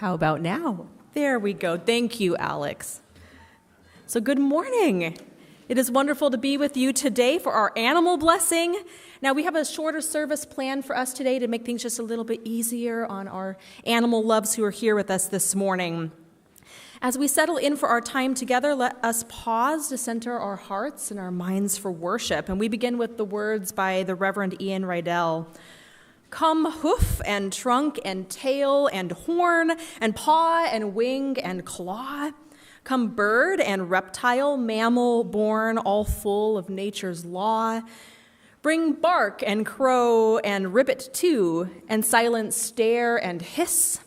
How about now? There we go. Thank you, Alex. So good morning. It is wonderful to be with you today for our animal blessing. Now, we have a shorter service planned for us today to make things just a little bit easier on our animal loves who are here with us this morning. As we settle in for our time together, let us pause to center our hearts and our minds for worship. And we begin with the words by the Reverend Ian Rydell. Come hoof and trunk and tail and horn and paw and wing and claw. Come bird and reptile, mammal born, all full of nature's law. Bring bark and crow and ribbit too, and silent stare and hiss.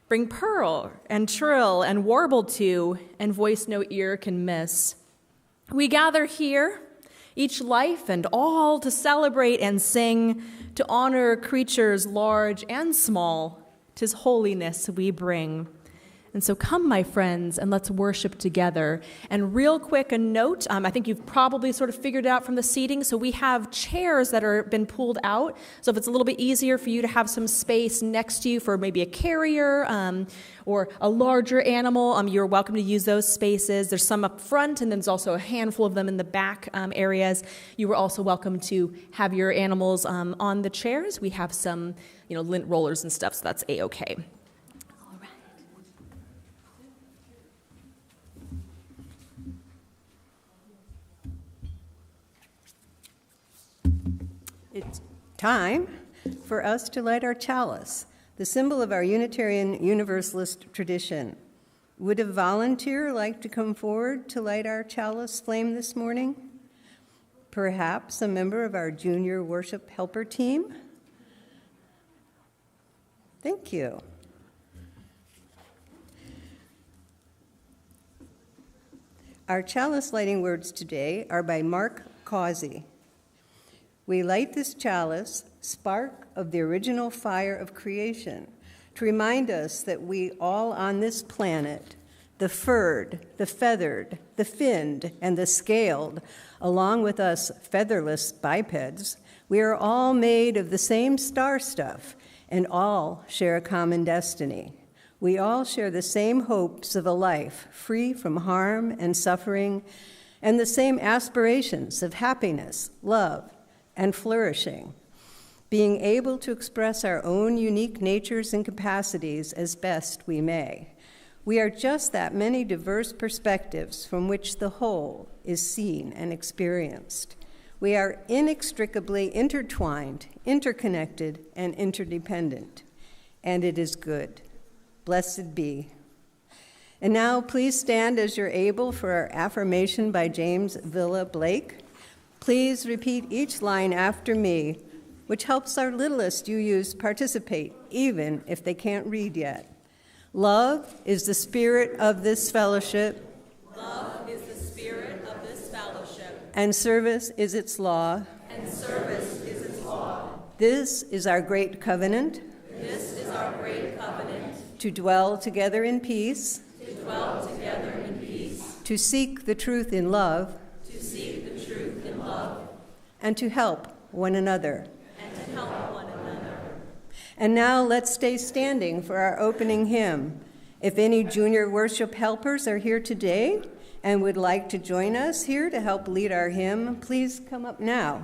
Bring purr and trill and warble too, and voice no ear can miss. We gather here, each life and all, to celebrate and sing, to honor creatures large and small. 'Tis holiness we bring. And so come, my friends, and let's worship together. And real quick, a note, I think you've probably sort of figured it out from the seating, so we have chairs that are been pulled out. So if it's a little bit easier for you to have some space next to you for maybe a carrier or a larger animal, you're welcome to use those spaces. There's some up front, and then there's also a handful of them in the back areas. You are also welcome to have your animals on the chairs. We have some, lint rollers and stuff, so that's A-okay. It's time for us to light our chalice, the symbol of our Unitarian Universalist tradition. Would a volunteer like to come forward to light our chalice flame this morning? Perhaps a member of our junior worship helper team? Thank you. Our chalice lighting words today are by Mark Causey. We light this chalice, spark of the original fire of creation, to remind us that we all on this planet, the furred, the feathered, the finned, and the scaled, along with us featherless bipeds, we are all made of the same star stuff and all share a common destiny. We all share the same hopes of a life free from harm and suffering, and the same aspirations of happiness, love, and flourishing, being able to express our own unique natures and capacities as best we may. We are just that many diverse perspectives from which the whole is seen and experienced. We are inextricably intertwined, interconnected, and interdependent, and it is good. Blessed be. And now please stand as you're able for our affirmation by James Villa Blake. Please repeat each line after me, which helps our littlest UUs participate, even if they can't read yet. Love is the spirit of this fellowship. Love is the spirit of this fellowship. And service is its law. And service is its law. This is our great covenant. This is our great covenant. To dwell together in peace. To dwell together in peace. To seek the truth in love. To seek the truth in love. And to help one another. And to help one another. And now let's stay standing for our opening hymn. If any junior worship helpers are here today and would like to join us here to help lead our hymn, please come up now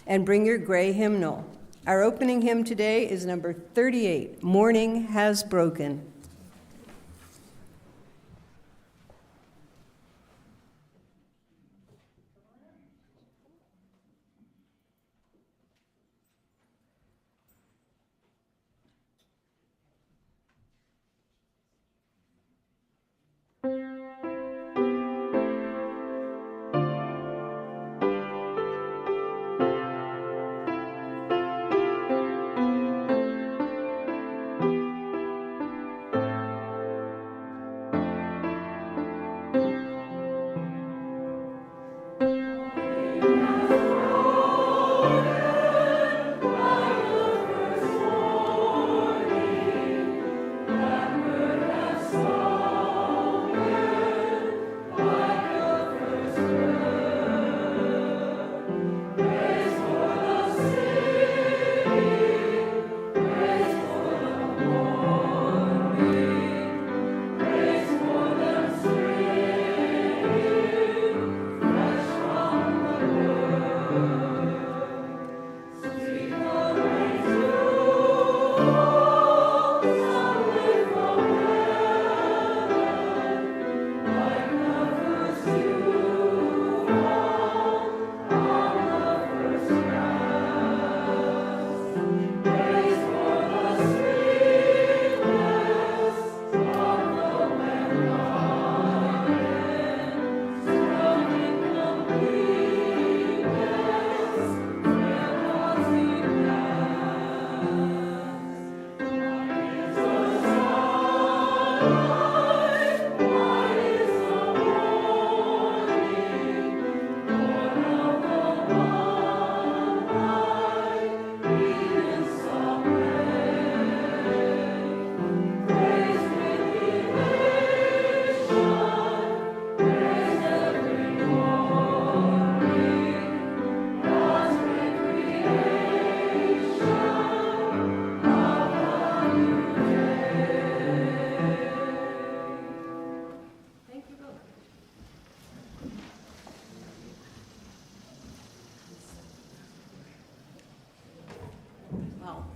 and bring your gray hymnal. Our opening hymn today is number 38, Morning Has Broken.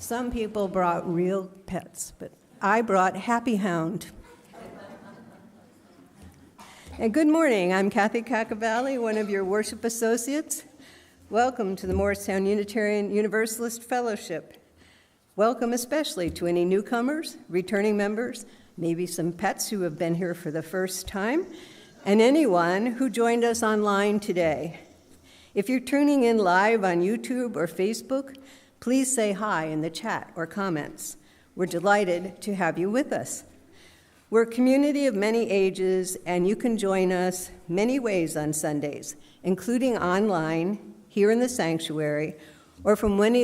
Some people brought real pets, but I brought Happy Hound. And good morning. I'm Kathy Cacavalli, one of your worship associates. Welcome to the Morristown Unitarian Universalist Fellowship. Welcome especially to any newcomers, returning members, maybe some pets who have been here for the first time, and anyone who joined us online today. If you're tuning in live on YouTube or Facebook, please say hi in the chat or comments. We're delighted to have you with us. We're a community of many ages, and you can join us many ways on Sundays, including online, here in the sanctuary, or from one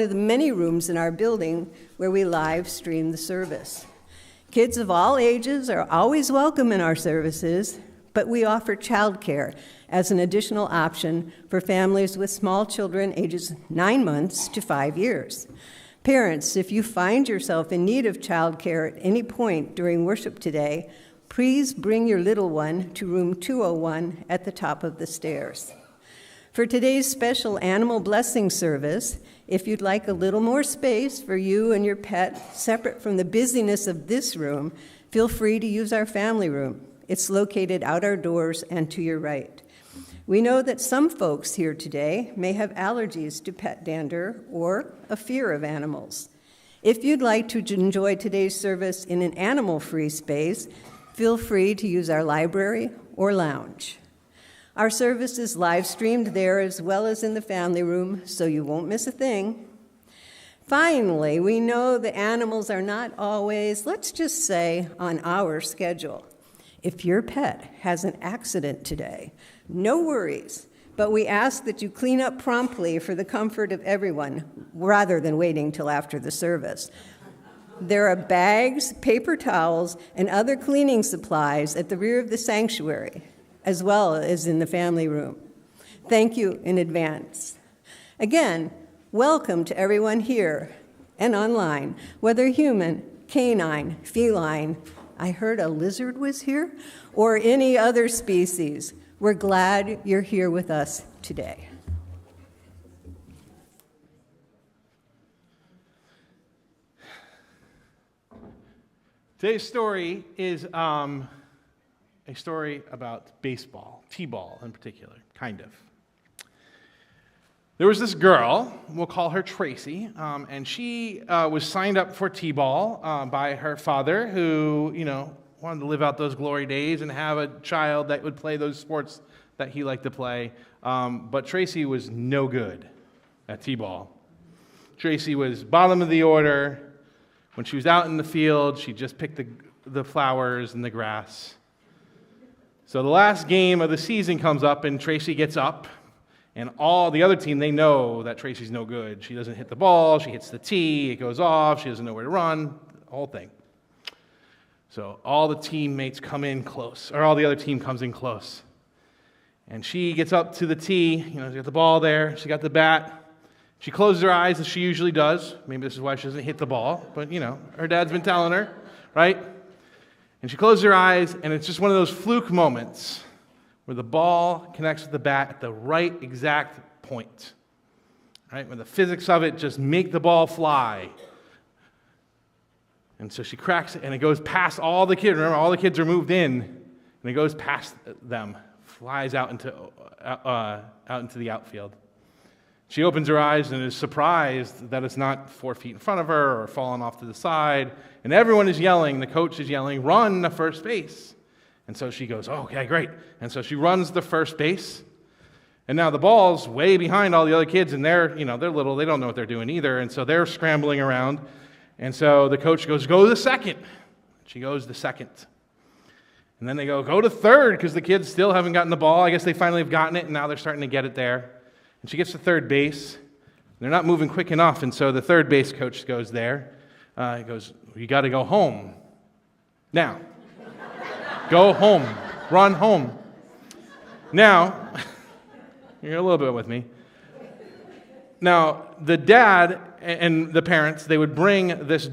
of the many rooms in our building where we live stream the service. Kids of all ages are always welcome in our services, but we offer childcare as an additional option for families with small children ages 9 months to 5 years. Parents, if you find yourself in need of childcare at any point during worship today, please bring your little one to room 201 at the top of the stairs. For today's special animal blessing service, if you'd like a little more space for you and your pet separate from the busyness of this room, feel free to use our family room. It's located out our doors and to your right. We know that some folks here today may have allergies to pet dander or a fear of animals. If you'd like to enjoy today's service in an animal-free space, feel free to use our library or lounge. Our service is live-streamed there as well as in the family room, so you won't miss a thing. Finally, we know the animals are not always, let's just say, on our schedule. If your pet has an accident today, no worries, but we ask that you clean up promptly for the comfort of everyone, rather than waiting till after the service. There are bags, paper towels, and other cleaning supplies at the rear of the sanctuary, as well as in the family room. Thank you in advance. Again, welcome to everyone here and online, whether human, canine, feline, I heard a lizard was here, or any other species. We're glad you're here with us today. Today's story is a story about baseball, t-ball in particular, kind of. There was this girl, we'll call her Tracy, and she was signed up for t-ball by her father, who, wanted to live out those glory days and have a child that would play those sports that he liked to play. But Tracy was no good at t-ball. Tracy was bottom of the order. When she was out in the field, she just picked the flowers and the grass. So the last game of the season comes up, and Tracy gets up. And all the other team, they know that Tracy's no good. She doesn't hit the ball, she hits the tee, it goes off, she doesn't know where to run, the whole thing. So all the teammates come in close, or all the other team comes in close. And she gets up to the tee, she's got the ball there, she got the bat. She closes her eyes as she usually does. Maybe this is why she doesn't hit the ball, but her dad's been telling her, right? And she closes her eyes, and it's just one of those fluke moments where the ball connects with the bat at the right exact point, right? Where the physics of it just make the ball fly. And so she cracks it, and it goes past all the kids. Remember, all the kids are moved in, and it goes past them, flies out into the outfield. She opens her eyes and is surprised that it's not 4 feet in front of her or falling off to the side. And everyone is yelling, the coach is yelling, "Run to first base." And so she goes, "Oh, okay, great." And so she runs to first base. And now the ball's way behind all the other kids, and they're little, they don't know what they're doing either. And so they're scrambling around. And so the coach goes, "Go to second." She goes to second. And then they go to third, because the kids still haven't gotten the ball. I guess they finally have gotten it, and now they're starting to get it there. And she gets to third base. They're not moving quick enough, and so the third base coach goes there. He goes, "You got to go home. Now. Go home. Run home." Now, you're a little bit with me. Now, the dad and the parents, they would bring this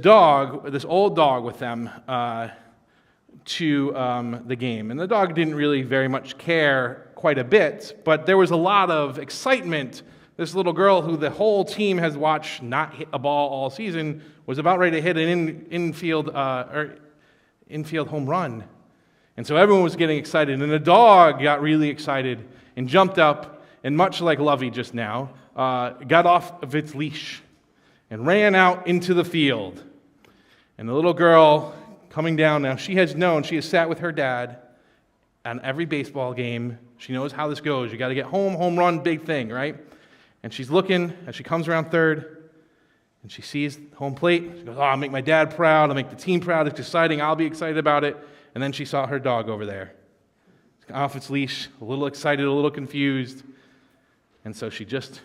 old dog with them to the game. And the dog didn't really very much care quite a bit, but there was a lot of excitement This little girl who the whole team has watched not hit a ball all season was about ready to hit an infield home run. And so everyone was getting excited, and the dog got really excited and jumped up, and much like Lovey just now, got off of its leash and ran out into the field. And the little girl coming down now, she has sat with her dad on every baseball game. She knows how this goes. You got to get home run, big thing, right? And she's looking as she comes around third, and she sees home plate. She goes, I'll make my dad proud. I'll make the team proud. It's exciting. I'll be excited about it. And then she saw her dog over there, off its leash, a little excited, a little confused. And so she just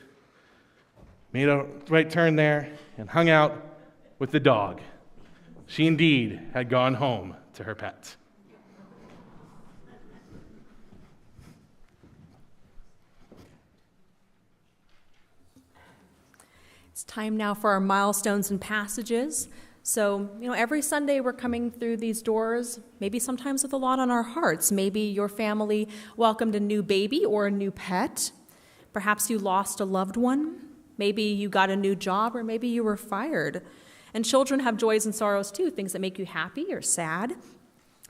made a right turn there and hung out with the dog. She indeed had gone home to her pet. It's time now for our milestones and passages. So, every Sunday we're coming through these doors, maybe sometimes with a lot on our hearts. Maybe your family welcomed a new baby or a new pet. Perhaps you lost a loved one. Maybe you got a new job, or maybe you were fired. And children have joys and sorrows too, things that make you happy or sad.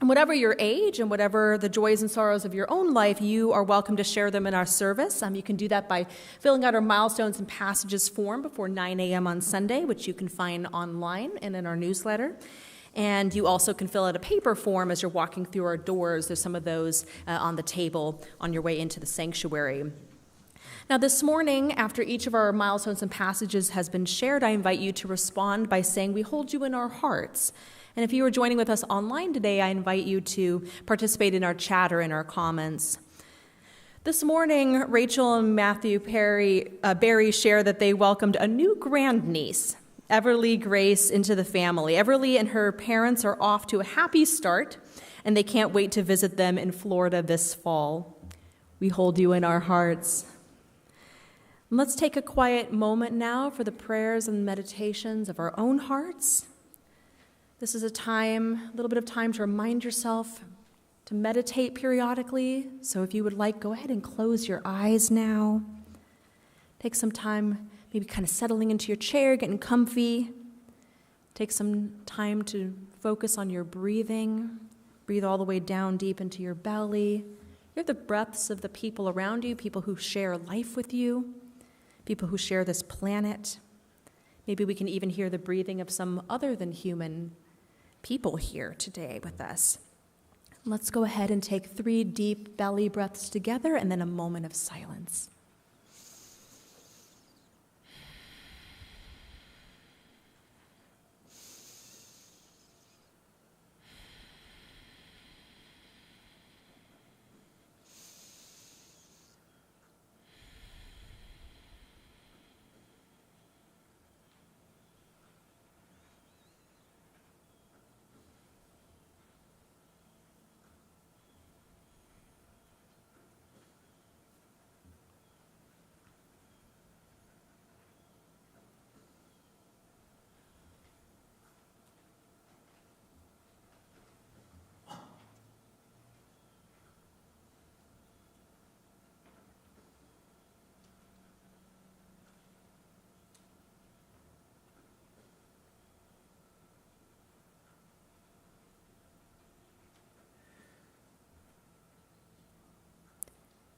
And whatever your age and whatever the joys and sorrows of your own life, you are welcome to share them in our service. You can do that by filling out our milestones and passages form before 9 a.m. on Sunday, which you can find online and in our newsletter. And you also can fill out a paper form as you're walking through our doors. There's some of those on the table on your way into the sanctuary. Now, this morning, after each of our milestones and passages has been shared, I invite you to respond by saying, "We hold you in our hearts." And if you are joining with us online today, I invite you to participate in our chat or in our comments. This morning, Rachel and Matthew Barry share that they welcomed a new grandniece, Everly Grace, into the family. Everly and her parents are off to a happy start, and they can't wait to visit them in Florida this fall. We hold you in our hearts. And let's take a quiet moment now for the prayers and meditations of our own hearts. This is a little bit of time to remind yourself to meditate periodically. So if you would like, go ahead and close your eyes now. Take some time, maybe kind of settling into your chair, getting comfy. Take some time to focus on your breathing. Breathe all the way down deep into your belly. Hear the breaths of the people around you, people who share life with you, people who share this planet. Maybe we can even hear the breathing of some other than human people here today with us. Let's go ahead and take 3 deep belly breaths together and then a moment of silence.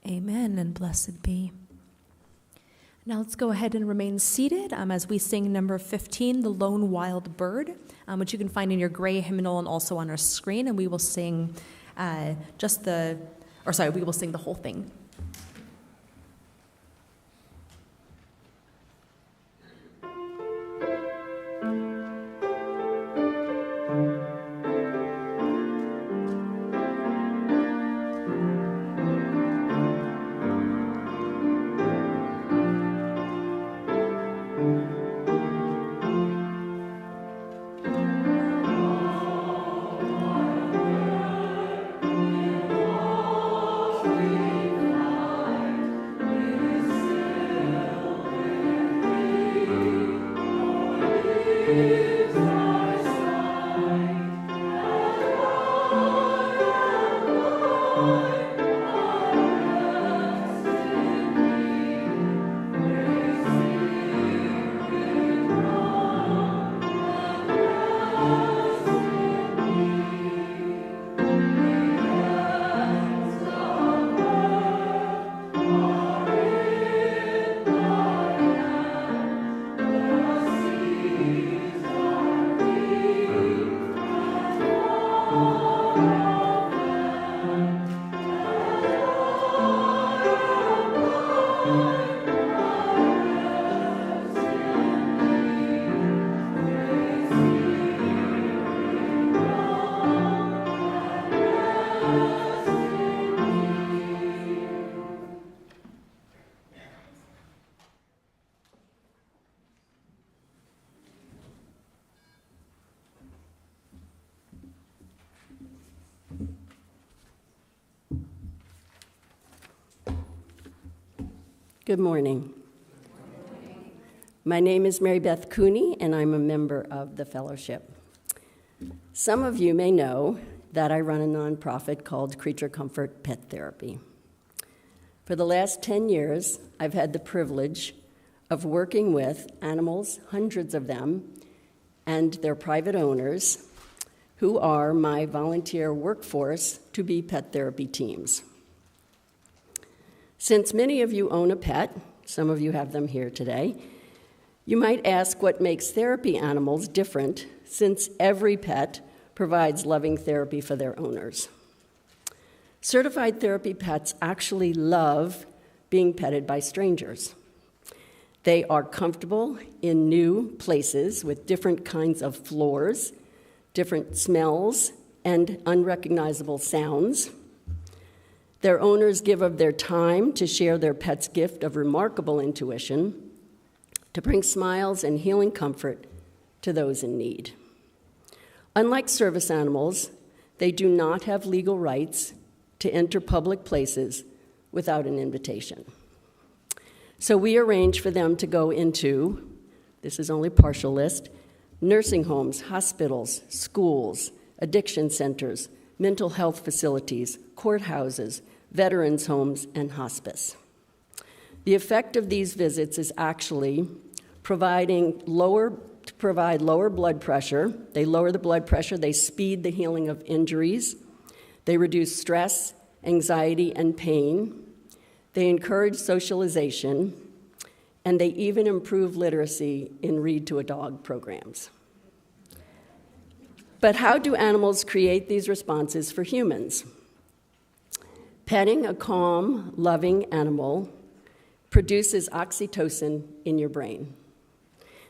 Amen, and blessed be. Now let's go ahead and remain seated as we sing number 15, The Lone Wild Bird, which you can find in your gray hymnal and also on our screen, and we will sing we will sing the whole thing. Good morning. My name is Mary Beth Cooney, and I'm a member of the fellowship. Some of you may know that I run a nonprofit called Creature Comfort Pet Therapy. For the last 10 years, I've had the privilege of working with animals, hundreds of them, and their private owners, who are my volunteer workforce to be pet therapy teams. Since many of you own a pet, some of you have them here today, you might ask what makes therapy animals different, since every pet provides loving therapy for their owners. Certified therapy pets actually love being petted by strangers. They are comfortable in new places with different kinds of floors, different smells, and unrecognizable sounds. Their owners give of their time to share their pet's gift of remarkable intuition, to bring smiles and healing comfort to those in need. Unlike service animals, they do not have legal rights to enter public places without an invitation. So we arrange for them to go into, this is only a partial list, nursing homes, hospitals, schools, addiction centers, mental health facilities, courthouses, veterans' homes, and hospice. The effect of these visits is actually provide lower blood pressure. They lower the blood pressure, they speed the healing of injuries, they reduce stress, anxiety, and pain, they encourage socialization, and they even improve literacy in read-to-a-dog programs. But how do animals create these responses for humans? Petting a calm, loving animal produces oxytocin in your brain.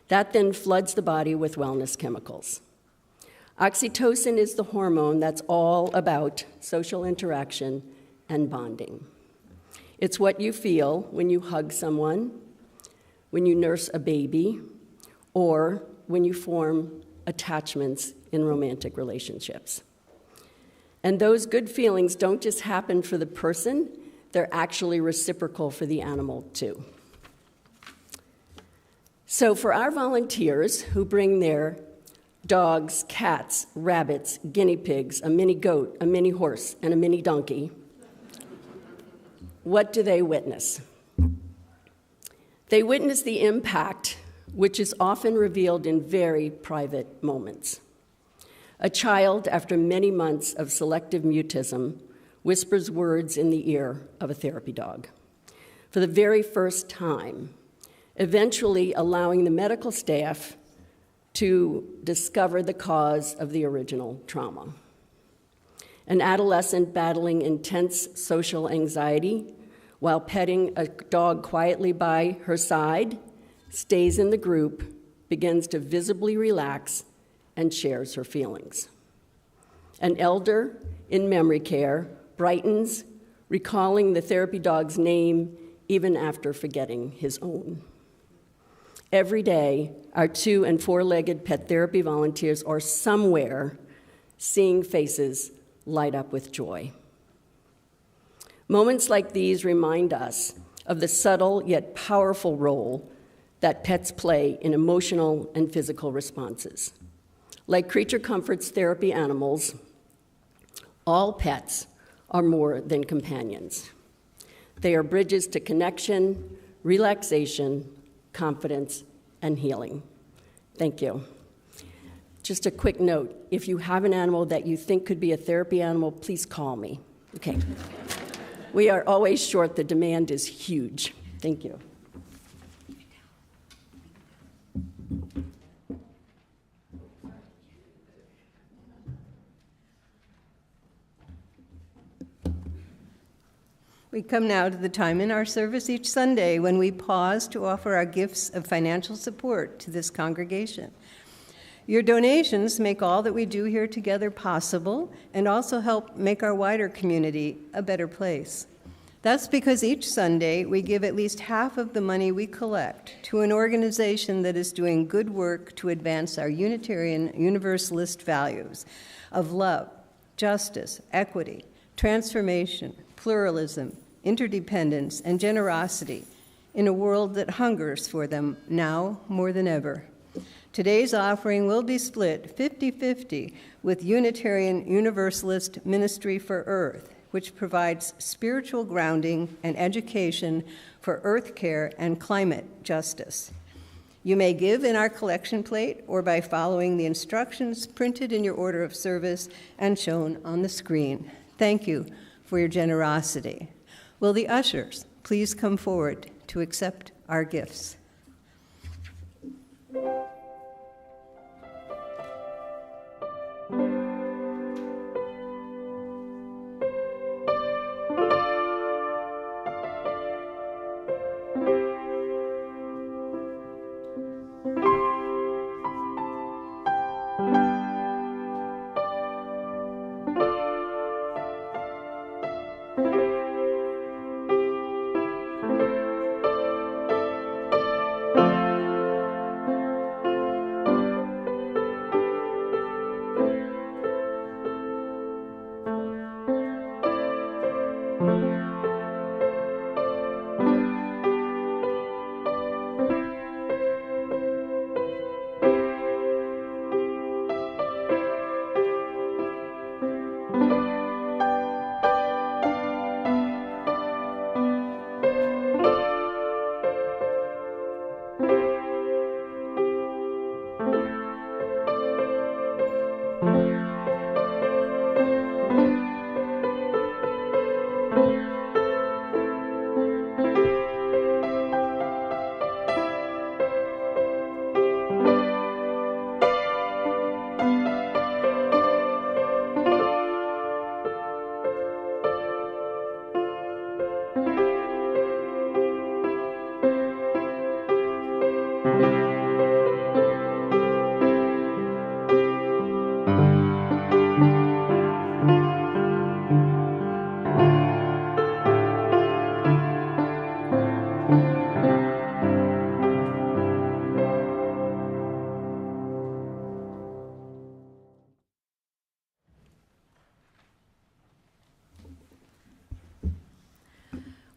That then floods the body with wellness chemicals. Oxytocin is the hormone that's all about social interaction and bonding. It's what you feel when you hug someone, when you nurse a baby, or when you form attachments in romantic relationships. And those good feelings don't just happen for the person, they're actually reciprocal for the animal too. So for our volunteers who bring their dogs, cats, rabbits, guinea pigs, a mini goat, a mini horse, and a mini donkey, what do they witness? They witness the impact, which is often revealed in very private moments. A child, after many months of selective mutism, whispers words in the ear of a therapy dog for the very first time, eventually allowing the medical staff to discover the cause of the original trauma. An adolescent battling intense social anxiety while petting a dog quietly by her side, stays in the group, begins to visibly relax, and shares her feelings. An elder in memory care brightens, recalling the therapy dog's name even after forgetting his own. Every day, our 2- and 4-legged pet therapy volunteers are somewhere seeing faces light up with joy. Moments like these remind us of the subtle yet powerful role that pets play in emotional and physical responses. Like Creature Comfort's therapy animals, all pets are more than companions. They are bridges to connection, relaxation, confidence, and healing. Thank you. Just a quick note, if you have an animal that you think could be a therapy animal, please call me. Okay. We are always short. The demand is huge. Thank you. We come now to the time in our service each Sunday when we pause to offer our gifts of financial support to this congregation. Your donations make all that we do here together possible and also help make our wider community a better place. That's because each Sunday we give at least half of the money we collect to an organization that is doing good work to advance our Unitarian Universalist values of love, justice, equity, transformation, pluralism, interdependence, and generosity in a world that hungers for them now more than ever. Today's offering will be split 50-50 with Unitarian Universalist Ministry for Earth, which provides spiritual grounding and education for earth care and climate justice. You may give in our collection plate or by following the instructions printed in your order of service and shown on the screen. Thank you for your generosity. Will the ushers please come forward to accept our gifts?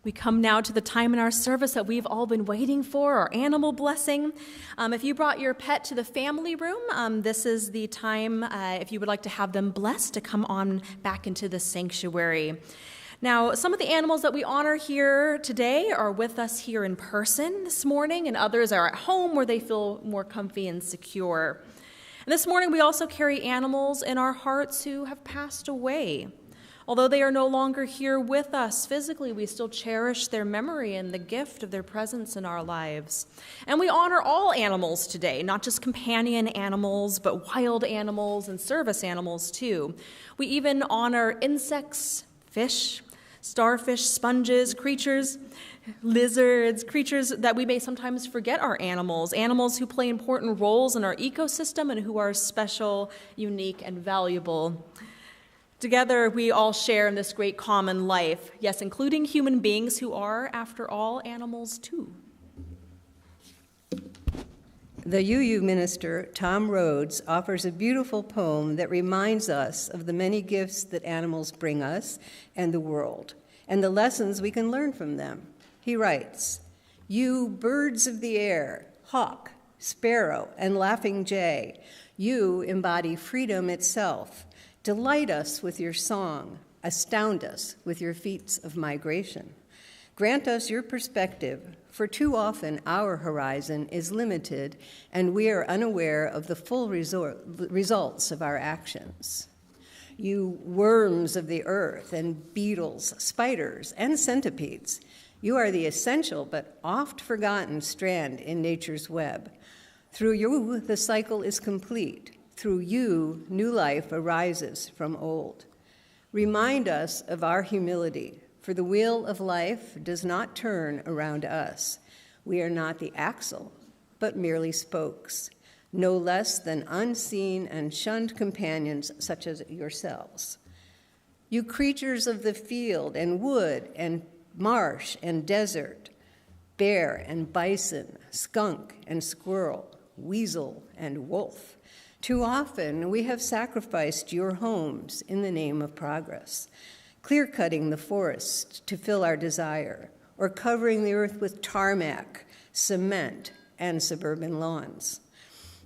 We come now to the time in our service that we've all been waiting for, our animal blessing. If you brought your pet to the family room, this is the time, if you would like to have them blessed, to come on back into the sanctuary. Now, some of the animals that we honor here today are with us here in person this morning, and others are at home where they feel more comfy and secure. And this morning, we also carry animals in our hearts who have passed away. Although they are no longer here with us physically, we still cherish their memory and the gift of their presence in our lives. And we honor all animals today, not just companion animals, but wild animals and service animals too. We even honor insects, fish, starfish, sponges, creatures, lizards, creatures that we may sometimes forget are animals who play important roles in our ecosystem and who are special, unique, and valuable. Together, we all share in this great common life, yes, including human beings who are, after all, animals too. The UU minister, Tom Rhodes, offers a beautiful poem that reminds us of the many gifts that animals bring us and the world, and the lessons we can learn from them. He writes, "You birds of the air, hawk, sparrow, and laughing jay, you embody freedom itself. Delight us with your song, astound us with your feats of migration. Grant us your perspective, for too often our horizon is limited and we are unaware of the full results of our actions. You worms of the earth and beetles, spiders, and centipedes, you are the essential but oft forgotten strand in nature's web. Through you, the cycle is complete. Through you, new life arises from old. Remind us of our humility, for the wheel of life does not turn around us. We are not the axle, but merely spokes, no less than unseen and shunned companions such as yourselves. You creatures of the field and wood and marsh and desert, bear and bison, skunk and squirrel, weasel and wolf. Too often, we have sacrificed your homes in the name of progress, clear-cutting the forest to fill our desire, or covering the earth with tarmac, cement, and suburban lawns.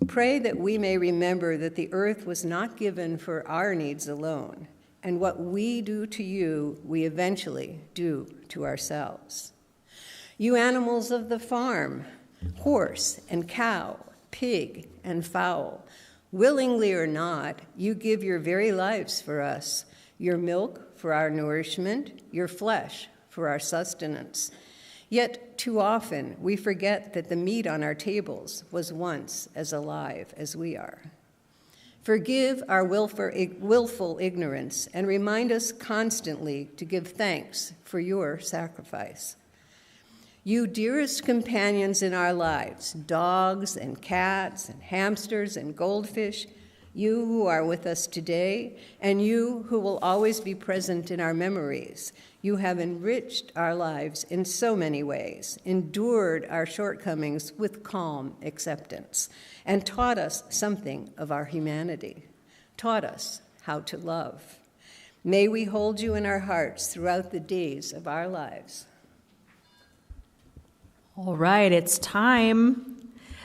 Pray that we may remember that the earth was not given for our needs alone, and what we do to you, we eventually do to ourselves. You animals of the farm, horse and cow, pig and fowl, willingly or not, you give your very lives for us, your milk for our nourishment, your flesh for our sustenance. Yet too often we forget that the meat on our tables was once as alive as we are. Forgive our willful ignorance and remind us constantly to give thanks for your sacrifice. You dearest companions in our lives, dogs and cats and hamsters and goldfish, you who are with us today, and you who will always be present in our memories, you have enriched our lives in so many ways, endured our shortcomings with calm acceptance, and taught us something of our humanity, taught us how to love. May we hold you in our hearts throughout the days of our lives. All right, it's time.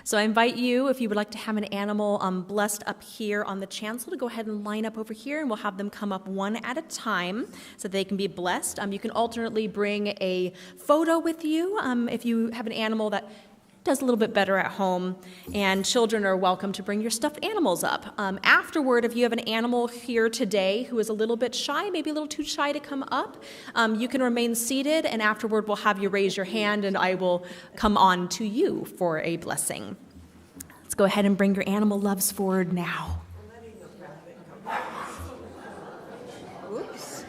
So I invite you, if you would like to have an animal blessed up here on the chancel, to go ahead and line up over here, and we'll have them come up one at a time so they can be blessed. You can alternately bring a photo with you if you have an animal that does a little bit better at home, and children are welcome to bring your stuffed animals up. Afterward, if you have an animal here today who is a little bit shy, maybe a little too shy to come up, you can remain seated, and afterward we'll have you raise your hand and I will come on to you for a blessing. Let's go ahead and bring your animal loves forward now. Oops.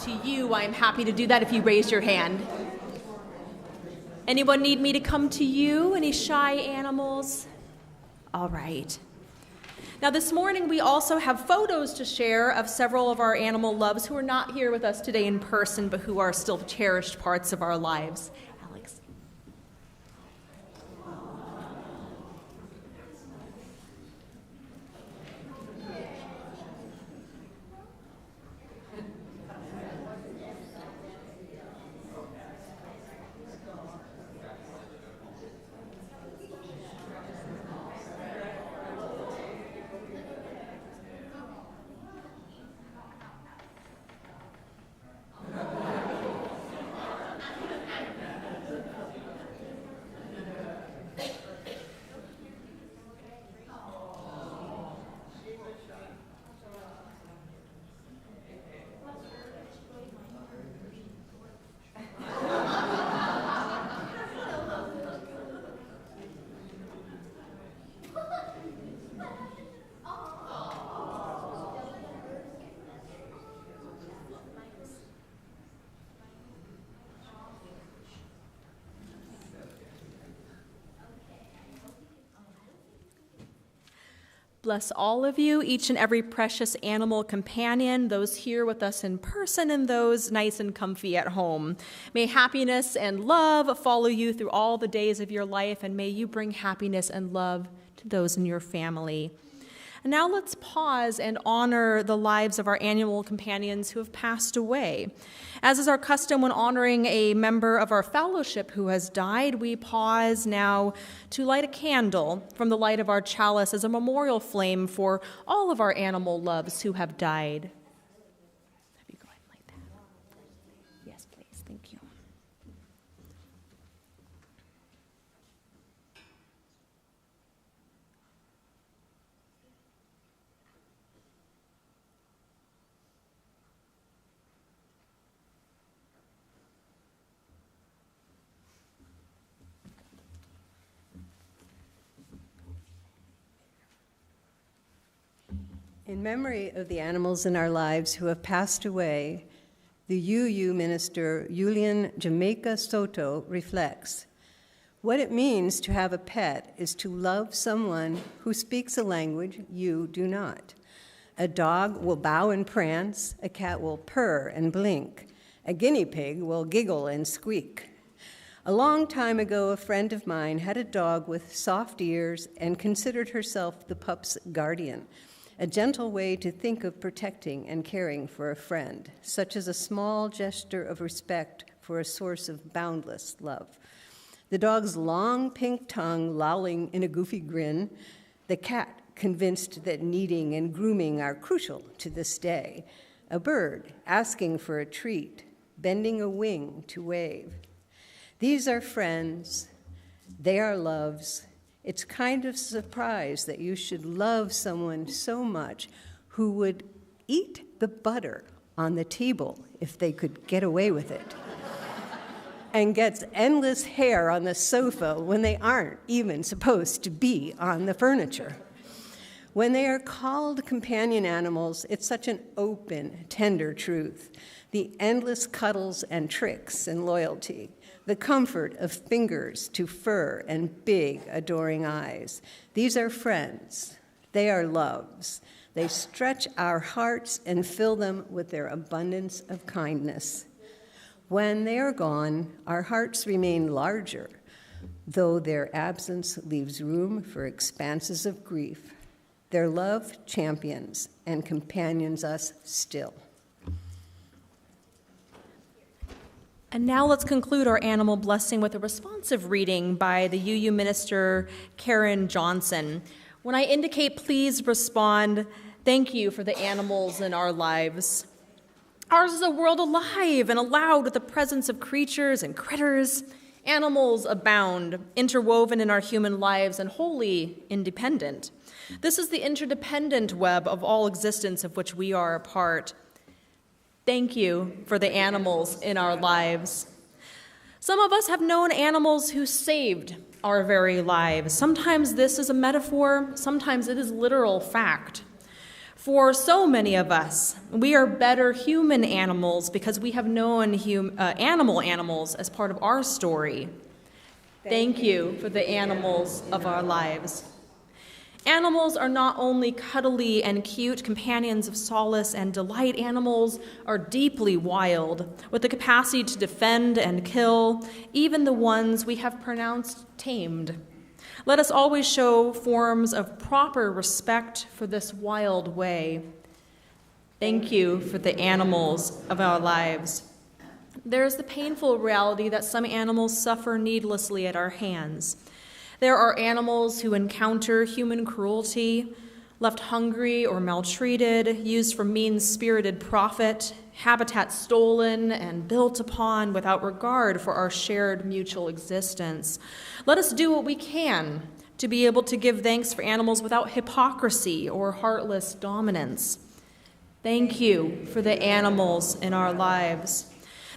to you, I am happy to do that if you raise your hand. Anyone need me to come to you? Any shy animals? All right. Now, this morning, we also have photos to share of several of our animal loves who are not here with us today in person, but who are still cherished parts of our lives. Alex. Bless all of you, each and every precious animal companion, those here with us in person and those nice and comfy at home. May happiness and love follow you through all the days of your life, and may you bring happiness and love to those in your family. And now let's pause and honor the lives of our animal companions who have passed away. As is our custom when honoring a member of our fellowship who has died, we pause now to light a candle from the light of our chalice as a memorial flame for all of our animal loves who have died. Have you go ahead and light that? Yes, please. Thank you. In memory of the animals in our lives who have passed away, the UU minister Julian Jamaica Soto reflects, what it means to have a pet is to love someone who speaks a language you do not. A dog will bow and prance, a cat will purr and blink, a guinea pig will giggle and squeak. A long time ago, a friend of mine had a dog with soft ears and considered herself the pup's guardian. A gentle way to think of protecting and caring for a friend, such as a small gesture of respect for a source of boundless love. The dog's long pink tongue lolling in a goofy grin, the cat convinced that kneading and grooming are crucial to this day, a bird asking for a treat, bending a wing to wave. These are friends, they are loves. It's kind of surprise that you should love someone so much who would eat the butter on the table if they could get away with it, and gets endless hair on the sofa when they aren't even supposed to be on the furniture. When they are called companion animals, it's such an open, tender truth. The endless cuddles and tricks and loyalty, the comfort of fingers to fur and big, adoring eyes. These are friends. They are loves. They stretch our hearts and fill them with their abundance of kindness. When they are gone, our hearts remain larger, though their absence leaves room for expanses of grief. Their love champions and companions us still. And now let's conclude our animal blessing with a responsive reading by the UU minister, Karen Johnson. When I indicate please respond, thank you for the animals in our lives. Ours is a world alive and allowed with the presence of creatures and critters. Animals abound, interwoven in our human lives and wholly independent. This is the interdependent web of all existence of which we are a part. Thank you for the animals in our lives. Some of us have known animals who saved our very lives. Sometimes this is a metaphor, sometimes it is literal fact. For so many of us, we are better human animals because we have known animals as part of our story. Thank you for the animals of our lives. Animals are not only cuddly and cute companions of solace and delight. Animals are deeply wild, with the capacity to defend and kill, even the ones we have pronounced tamed. Let us always show forms of proper respect for this wild way. Thank you for the animals of our lives. There is the painful reality that some animals suffer needlessly at our hands. There are animals who encounter human cruelty, left hungry or maltreated, used for mean-spirited profit, habitat stolen and built upon without regard for our shared mutual existence. Let us do what we can to be able to give thanks for animals without hypocrisy or heartless dominance. Thank you for the animals in our lives.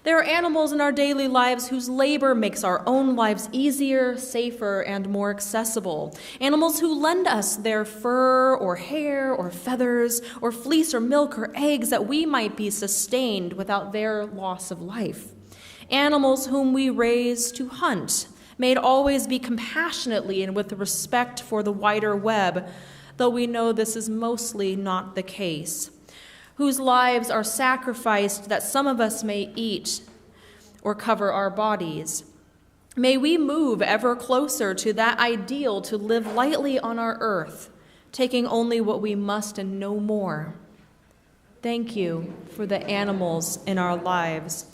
There are animals in our daily lives whose labor makes our own lives easier, safer, and more accessible. Animals who lend us their fur or hair or feathers or fleece or milk or eggs that we might be sustained without their loss of life. Animals whom we raise to hunt, may it always be compassionately and with respect for the wider web, though we know this is mostly not the case. Whose lives are sacrificed that some of us may eat or cover our bodies. May we move ever closer to that ideal to live lightly on our earth, taking only what we must and no more. Thank you for the animals in our lives.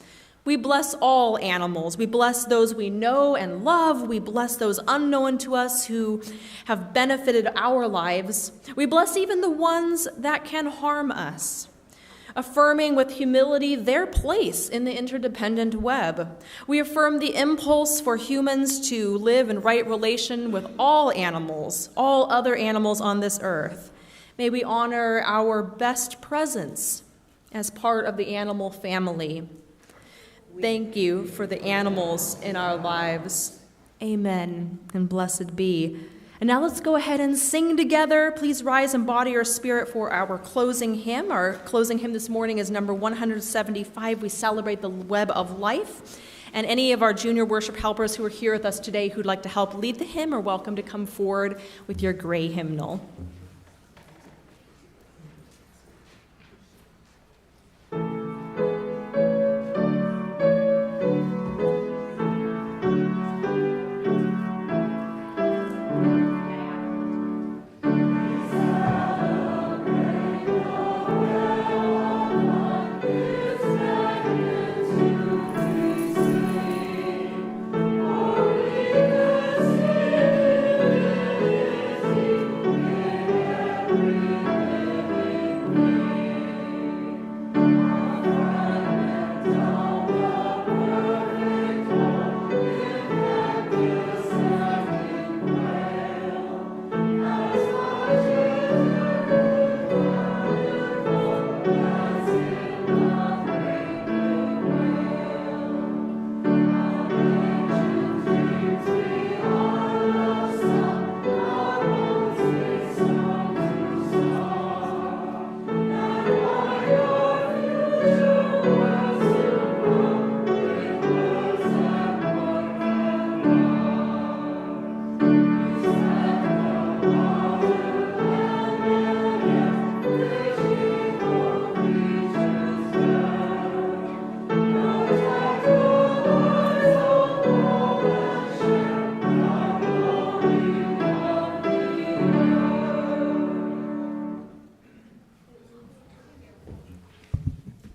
We bless all animals. We bless those we know and love. We bless those unknown to us who have benefited our lives. We bless even the ones that can harm us, affirming with humility their place in the interdependent web. We affirm the impulse for humans to live in right relation with all animals, all other animals on this earth. May we honor our best presence as part of the animal family. Thank you for the animals in our lives. Amen, and blessed be. And now let's go ahead and sing together. Please rise and body your spirit for our closing hymn. Our closing hymn this morning is number 175. We celebrate the web of life. And any of our junior worship helpers who are here with us today who'd like to help lead the hymn are welcome to come forward with your gray hymnal.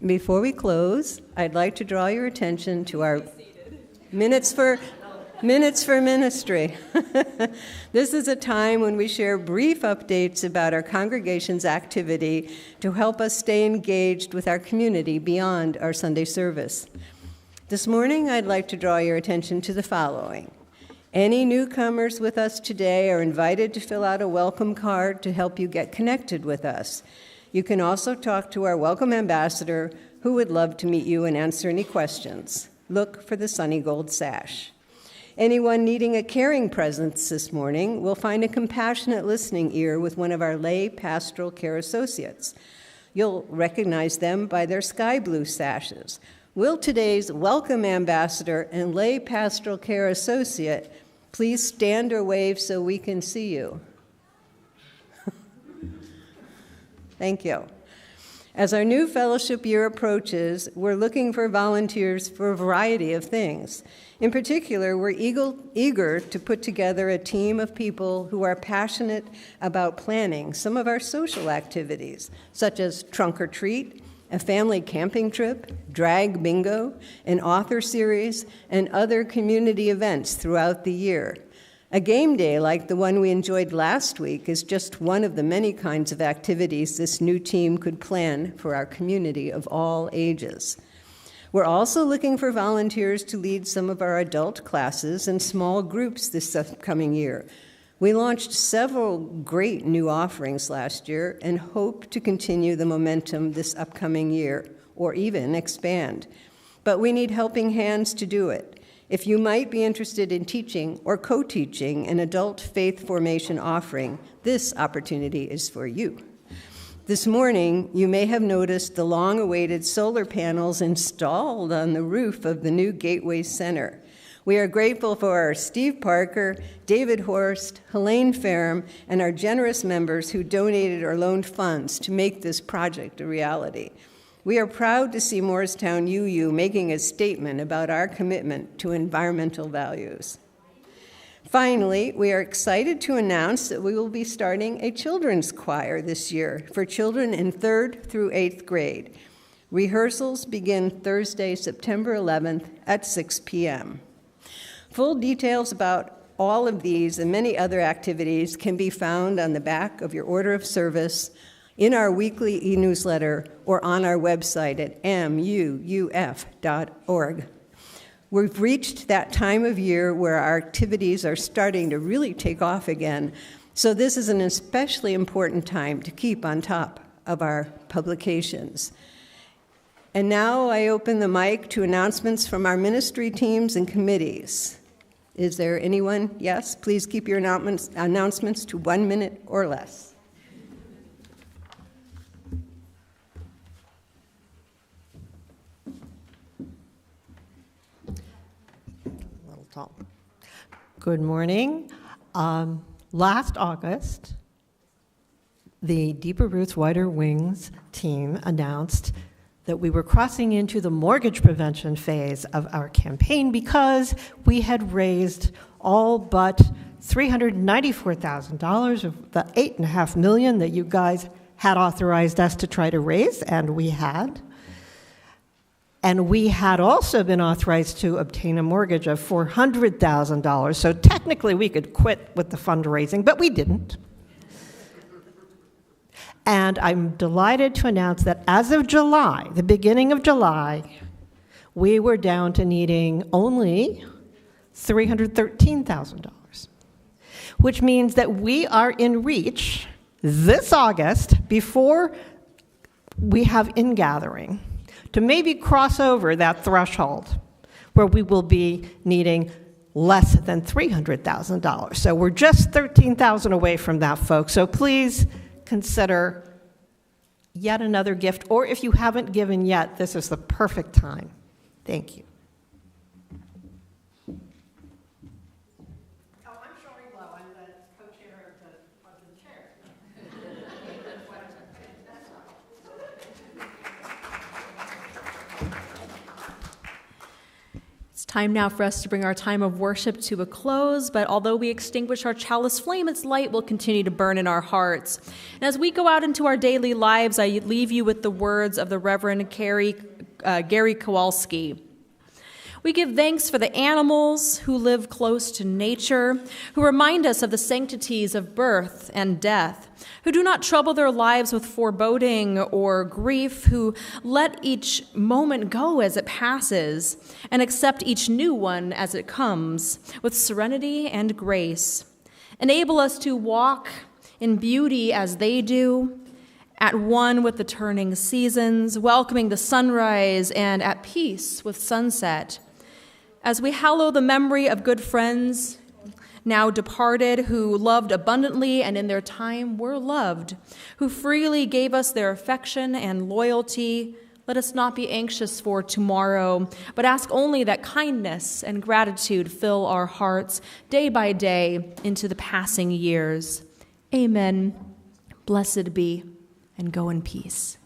Before we close, I'd like to draw your attention to our Minutes for Ministry. This is a time when we share brief updates about our congregation's activity to help us stay engaged with our community beyond our Sunday service. This morning, I'd like to draw your attention to the following. Any newcomers with us today are invited to fill out a welcome card to help you get connected with us. You can also talk to our welcome ambassador, who would love to meet you and answer any questions. Look for the Sunny Gold sash. Anyone needing a caring presence this morning will find a compassionate listening ear with one of our lay pastoral care associates. You'll recognize them by their sky blue sashes. Will today's welcome ambassador and lay pastoral care associate please stand or wave so we can see you? Thank you. As our new fellowship year approaches, we're looking for volunteers for a variety of things. In particular, we're eager to put together a team of people who are passionate about planning some of our social activities, such as trunk or treat, a family camping trip, drag bingo, an author series, and other community events throughout the year. A game day like the one we enjoyed last week is just one of the many kinds of activities this new team could plan for our community of all ages. We're also looking for volunteers to lead some of our adult classes and small groups this upcoming year. We launched several great new offerings last year and hope to continue the momentum this upcoming year, or even expand. But we need helping hands to do it. If you might be interested in teaching or co-teaching an adult faith formation offering, this opportunity is for you. This morning, you may have noticed the long-awaited solar panels installed on the roof of the new Gateway Center. We are grateful for Steve Parker, David Horst, Helene Ferrum, and our generous members who donated or loaned funds to make this project a reality. We are proud to see Morristown UU making a statement about our commitment to environmental values. Finally, we are excited to announce that we will be starting a children's choir this year for children in 3rd through 8th grade. Rehearsals begin Thursday, September 11th at 6 p.m. Full details about all of these and many other activities can be found on the back of your order of service, in our weekly e-newsletter, or on our website at muuf.org. We've reached that time of year where our activities are starting to really take off again, so this is an especially important time to keep on top of our publications. And now I open the mic to announcements from our ministry teams and committees. Is there anyone? Yes, please keep your announcements to 1 minute or less. Good morning. Last August, the Deeper Roots, Wider Wings team announced that we were crossing into the mortgage prevention phase of our campaign because we had raised all but $394,000 of the $8.5 million that you guys had authorized us to try to raise, and we had. And we had also been authorized to obtain a mortgage of $400,000. So technically we could quit with the fundraising, but we didn't. And I'm delighted to announce that as of July, the beginning of July, we were down to needing only $313,000, which means that we are in reach this August, before we have in-gathering, to maybe cross over that threshold where we will be needing less than $300,000. So we're just $13,000 away from that, folks. So please consider yet another gift, or if you haven't given yet, this is the perfect time. Thank you. Oh, I'm Shori Blow. I'm the co-chair of the chair. It's time now for us to bring our time of worship to a close, but although we extinguish our chalice flame, its light will continue to burn in our hearts. And as we go out into our daily lives, I leave you with the words of the Reverend Gary Kowalski. We give thanks for the animals who live close to nature, who remind us of the sanctities of birth and death, who do not trouble their lives with foreboding or grief, who let each moment go as it passes and accept each new one as it comes with serenity and grace. Enable us to walk in beauty as they do, at one with the turning seasons, welcoming the sunrise and at peace with sunset. As we hallow the memory of good friends now departed, who loved abundantly and in their time were loved, who freely gave us their affection and loyalty, let us not be anxious for tomorrow, but ask only that kindness and gratitude fill our hearts day by day into the passing years. Amen. Blessed be, and go in peace.